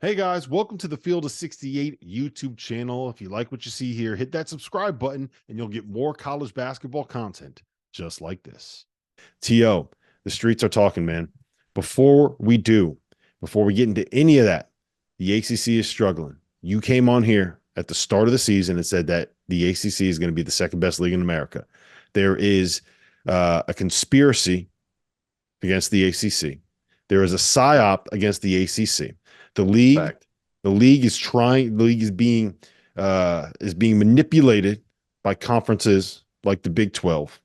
Hey guys, welcome to the Field of 68 YouTube channel. If you like what you see here, hit that subscribe button and you'll get more college basketball content just like this. T.O., the streets are talking, man. Before we get into any of that, the ACC is struggling. You came on here at the start of the season and said that the ACC is going to be the second best league in America. There is a conspiracy against the ACC. There is a psyop against the ACC. The league is being manipulated by conferences like the Big 12.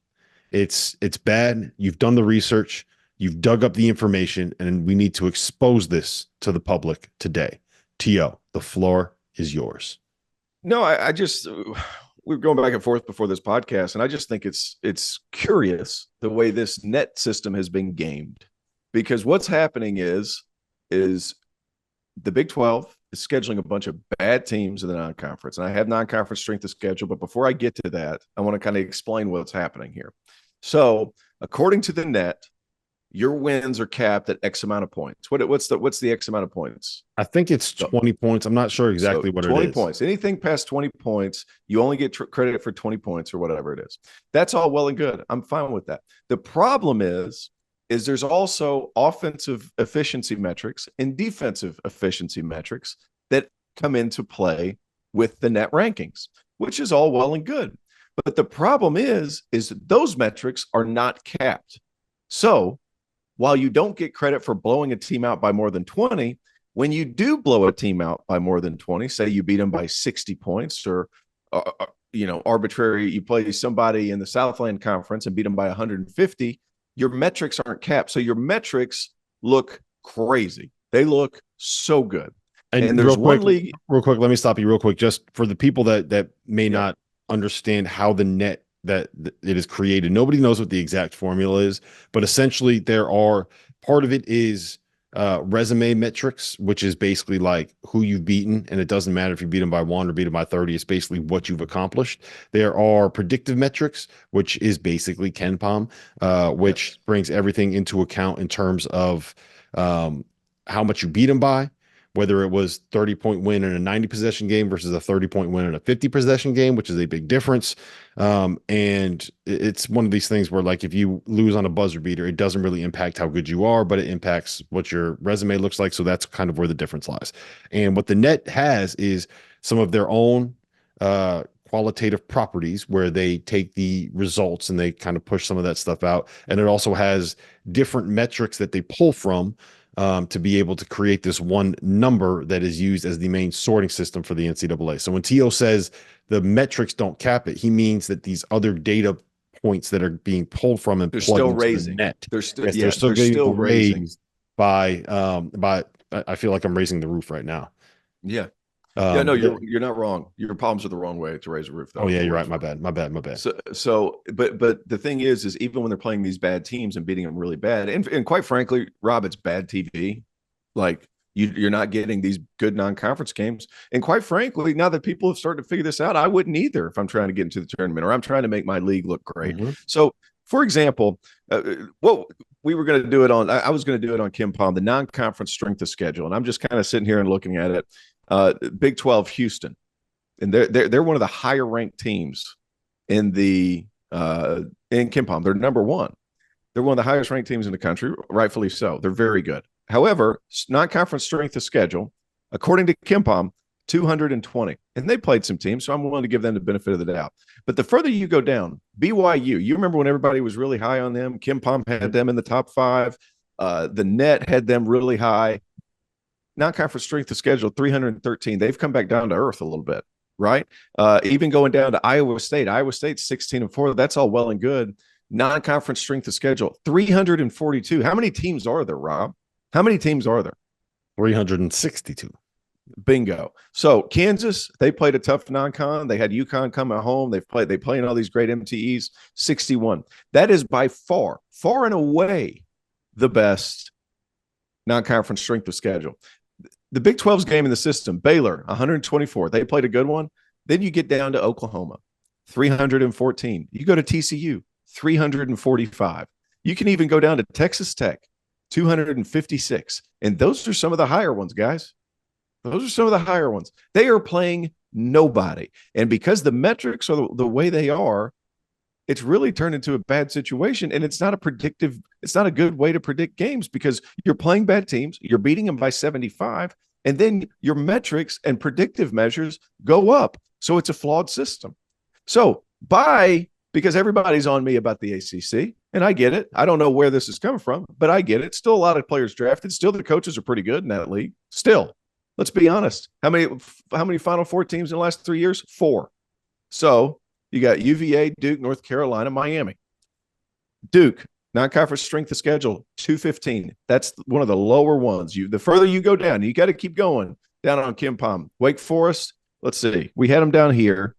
It's bad. You've done the research, you've dug up the information, and we need to expose this to the public today. T.O., the floor is yours. No, I just we were going back and forth before this podcast, and I just think it's curious the way this net system has been gamed, because what's happening is the Big 12 is scheduling a bunch of bad teams in the non-conference. And I have non-conference strength of schedule. But before I get to that, I want to kind of explain what's happening here. So according to the net, your wins are capped at X amount of points. What's the X amount of points? I think it's 20 points. I'm not sure exactly what it is. 20 points. Anything past 20 points, you only get credit for 20 points or whatever it is. That's all well and good. I'm fine with that. The problem is there's also offensive efficiency metrics and defensive efficiency metrics that come into play with the net rankings, which is all well and good. But the problem is those metrics are not capped. So while you don't get credit for blowing a team out by more than 20, when you do blow a team out by more than 20, say you beat them by 60 points or arbitrary, you play somebody in the Southland Conference and beat them by 150, your metrics aren't capped. So your metrics look crazy. They look so good. And there's one league. Real quick, let me stop you real quick. Just for the people that may not understand how the net that it is created. Nobody knows what the exact formula is, but essentially part of it is resume metrics, which is basically like who you've beaten. And it doesn't matter if you beat them by 1 or beat them by 30. It's basically what you've accomplished. There are predictive metrics, which is basically KenPom, which brings everything into account in terms of how much you beat them by, whether it was 30-point win in a 90-possession game versus a 30-point win in a 50-possession game, which is a big difference. And it's one of these things where, like, if you lose on a buzzer beater, it doesn't really impact how good you are, but it impacts what your resume looks like. So that's kind of where the difference lies. And what the net has is some of their own qualitative properties where they take the results and they kind of push some of that stuff out. And it also has different metrics that they pull from to be able to create this one number that is used as the main sorting system for the NCAA. So when T.O. says the metrics don't cap it, he means that these other data points that are being pulled from and they're plugged still into raising. the net. They're still raising by I feel like I'm raising the roof right now. Yeah. No, you're not wrong. Your palms are the wrong way to raise a roof, though. Oh yeah, you're right. My bad. So, but the thing is even when they're playing these bad teams and beating them really bad, and quite frankly, Rob, it's bad TV. Like you're not getting these good non-conference games. And quite frankly, now that people have started to figure this out, I wouldn't either if I'm trying to get into the tournament or I'm trying to make my league look great. Mm-hmm. So, for example, what we were going to do it on, I was going to do it on KenPom, the non-conference strength of schedule, and I'm just kind of sitting here and looking at it. Big 12 Houston, and they're one of the higher ranked teams in KenPom. They're number one. They're one of the highest ranked teams in the country, rightfully so. They're very good. However, non-conference strength of schedule, according to KenPom, 220, and they played some teams, so I'm willing to give them the benefit of the doubt. But the further you go down, BYU, you remember when everybody was really high on them? KenPom had them in the top 5. The net had them really high. Non-conference strength of schedule, 313. They've come back down to earth a little bit, right? Even going down to Iowa State. Iowa State's 16-4. That's all well and good. Non-conference strength of schedule, 342. How many teams are there, Rob? How many teams are there? 362. Bingo. So Kansas, they played a tough non-con. They had UConn come at home. They play in all these great MTEs. 61. That is by far and away the best non-conference strength of schedule. The Big 12's game in the system, Baylor, 124. They played a good one. Then you get down to Oklahoma, 314. You go to TCU, 345. You can even go down to Texas Tech, 256. And those are some of the higher ones, guys. Those are some of the higher ones. They are playing nobody. And because the metrics are the way they are, it's really turned into a bad situation. And it's not a good way to predict games because you're playing bad teams, you're beating them by 75, and then your metrics and predictive measures go up. So it's a flawed system. So because everybody's on me about the ACC, and I get it. I don't know where this is coming from, but I get it. Still a lot of players drafted. Still the coaches are pretty good in that league. Still, let's be honest. How many Final Four teams in the last 3 years? 4. So you got UVA, Duke, North Carolina, Miami. Duke, non-conference strength of schedule, 215. That's one of the lower ones. The further you go down, you got to keep going down on KenPom. Wake Forest, let's see. We had them down here.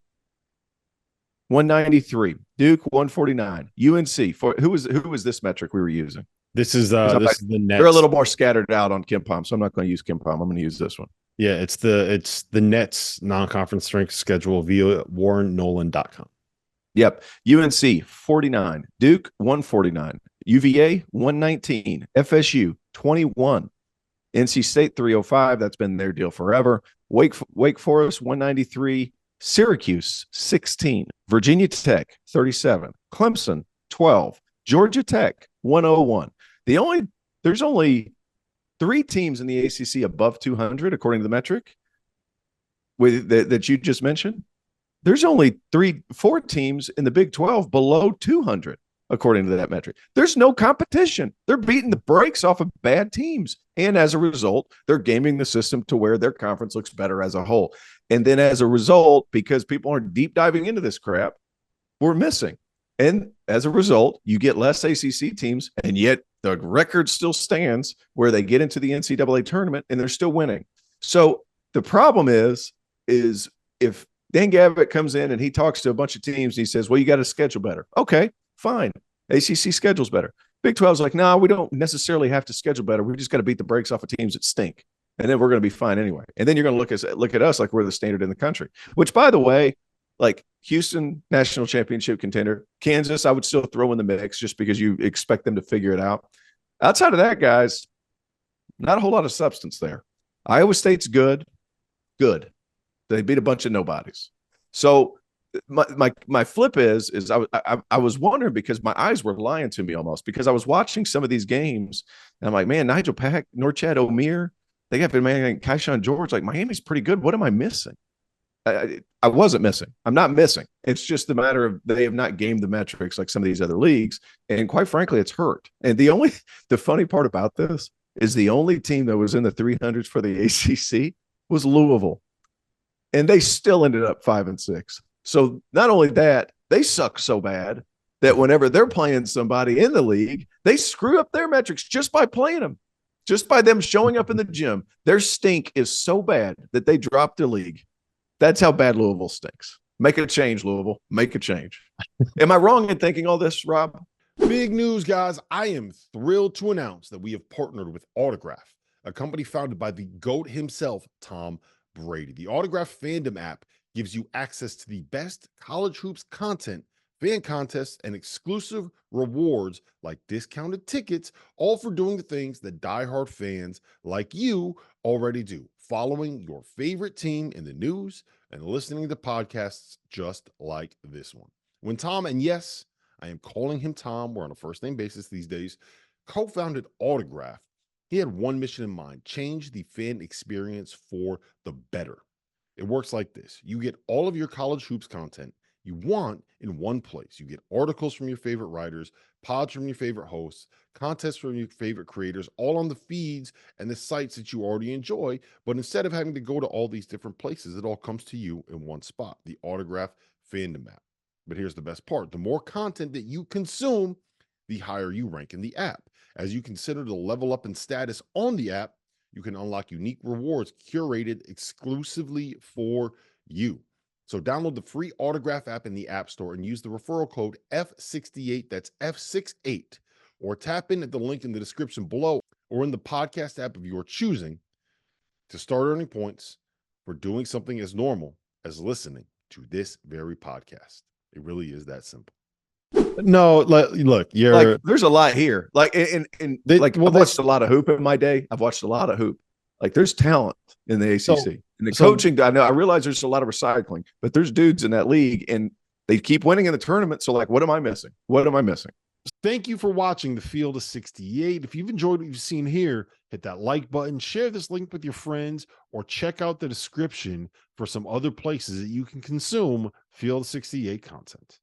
193. Duke, 149. UNC. Who was this metric we were using? This is the Nets. They're a little more scattered out on KenPom, so I'm not going to use KenPom. I'm going to use this one. Yeah, it's the Nets non-conference strength schedule via warrennolan.com. Yep. UNC 49, Duke 149, UVA 119, FSU 21, NC State 305. That's been their deal forever. Wake Forest 193, Syracuse 16, Virginia Tech 37, Clemson 12, Georgia Tech 101. There's only 3 teams in the ACC above 200 according to the metric that you just mentioned. There's only 4 teams in the Big 12 below 200 according to that metric. There's no competition. They're beating the brakes off of bad teams. And as a result, they're gaming the system to where their conference looks better as a whole. And then as a result, because people aren't deep diving into this crap, we're missing. And as a result, you get less ACC teams, and yet the record still stands where they get into the NCAA tournament and they're still winning. So the problem is if Dan Gavitt comes in and he talks to a bunch of teams and he says, well, you got to schedule better. Okay, fine. ACC schedules better. Big 12 is like, no, we don't necessarily have to schedule better. We just got to beat the brakes off of teams that stink. And then we're going to be fine anyway. And then you're going to look at us like we're the standard in the country, which, by the way, like Houston, national championship contender. Kansas, I would still throw in the mix just because you expect them to figure it out. Outside of that, guys, not a whole lot of substance there. Iowa State's good. They beat a bunch of nobodies. So my flip is I was wondering because my eyes were lying to me almost because I was watching some of these games and I'm like, man, Nigel Pack, Norchad Omier, they got man Kaishan George. Like Miami's pretty good. What am I missing? I wasn't missing. I'm not missing. It's just the matter of they have not gamed the metrics like some of these other leagues. And quite frankly, it's hurt. And the funny part about this is the only team that was in the 300s for the ACC was Louisville. And they still ended up 5-6. So not only that, they suck so bad that whenever they're playing somebody in the league, they screw up their metrics just by playing them, just by them showing up in the gym. Their stink is so bad that they drop the league. That's how bad Louisville stinks. Make a change, Louisville. Make a change. Am I wrong in thinking all this, Rob? Big news, guys. I am thrilled to announce that we have partnered with Autograph, a company founded by the GOAT himself, Tom Brady. The Autograph fandom app gives you access to the best college hoops content, fan contests, and exclusive rewards like discounted tickets, all for doing the things that diehard fans like you already do, following your favorite team in the news and listening to podcasts just like this one. When Tom, and yes, I am calling him Tom, we're on a first name basis these days, co-founded Autograph, he had one mission in mind: change the fan experience for the better. It works like this. You get all of your college hoops content you want in one place. You get articles from your favorite writers, pods from your favorite hosts, contests from your favorite creators, all on the feeds and the sites that you already enjoy. But instead of having to go to all these different places, it all comes to you in one spot, the Autograph fandom app. But here's the best part. The more content that you consume, the higher you rank in the app. As you consider to level up in status on the app, you can unlock unique rewards curated exclusively for you. So download the free Autograph app in the App Store and use the referral code F68, that's F68, or tap in at the link in the description below or in the podcast app of your choosing to start earning points for doing something as normal as listening to this very podcast. It really is that simple. No, look, you're like, there's a lot here. Like, I've watched a lot of hoop in my day. I've watched a lot of hoop. Like there's talent in the ACC. So- and the so- coaching, I realize there's a lot of recycling, but there's dudes in that league and they keep winning in the tournament. So like, what am I missing? What am I missing? Thank you for watching the Field of 68. If you've enjoyed what you've seen here, hit that like button, share this link with your friends, or check out the description for some other places that you can consume Field 68 content.